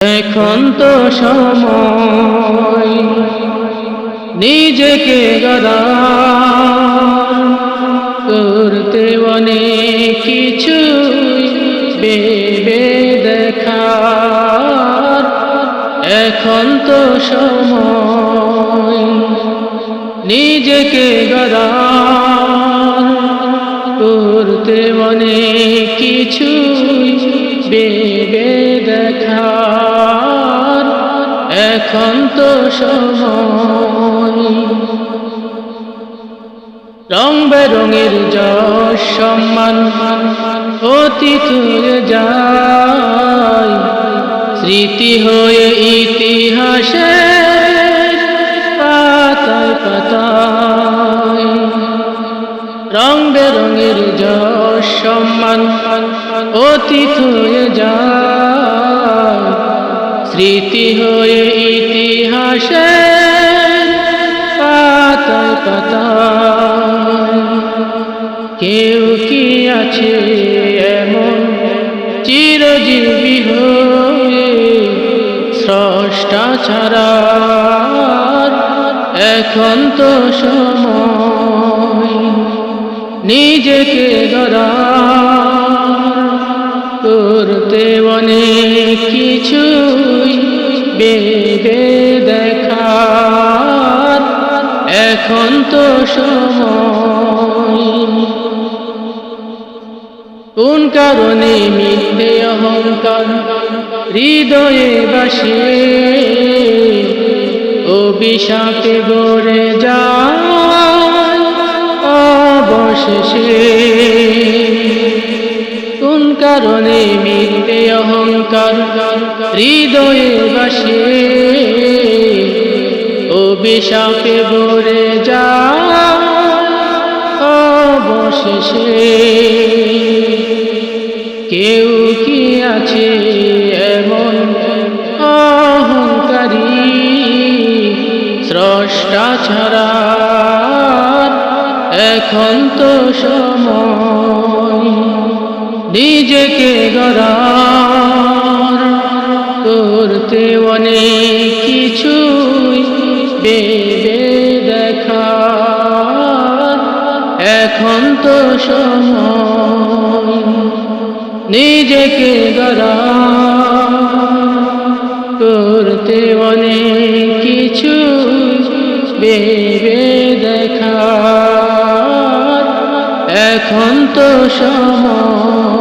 এখন তো সময় নিজেকে গড়া করতে অনেক কিছু ভেবে দেখার। এখন তো সময় নিজেকে গড়া করতে অনেক কিছু ভেবে দেখার। এখন তো সময় রং বেরঙের যশ সম্মান অতীত হয়ে যায়, স্মৃতি হয়ে ইতিহাসের পাতায় পাতায়। রং বেরঙের যশ সম্মান অতীত হয়ে যায়, স্মৃতি হয়ে ইতিহাসের পাতায় পাতায়। কেউ কি আছে এমন চিরজীবী হয়ে স্রষ্টা ছাড়া? এখন তো সময় নিজেকে গড়া করতে অনেক কিছু ভেবে দেখার। এখন তো সময় কোন কারণে মিথ্যে অহংকার হৃদয়ে বাসে, অভিশাপে ভরে যায় অবশেষে। কোন কারণে মিথ্যে অহংকার হৃদয়ে বাসে, অভিশাপে ভরে যায় অবশেষে। কেউ কি আছে এমন অহংকারী স্রষ্টা ছাড়া? এখন তো সময় নিজেকে গড়া করতে অনেক কিছু ভেবে দেখার। এখন তো সময় নিজেকে গড়া করতে অনেক কিছু ভেবে দেখার। এখন তো সময়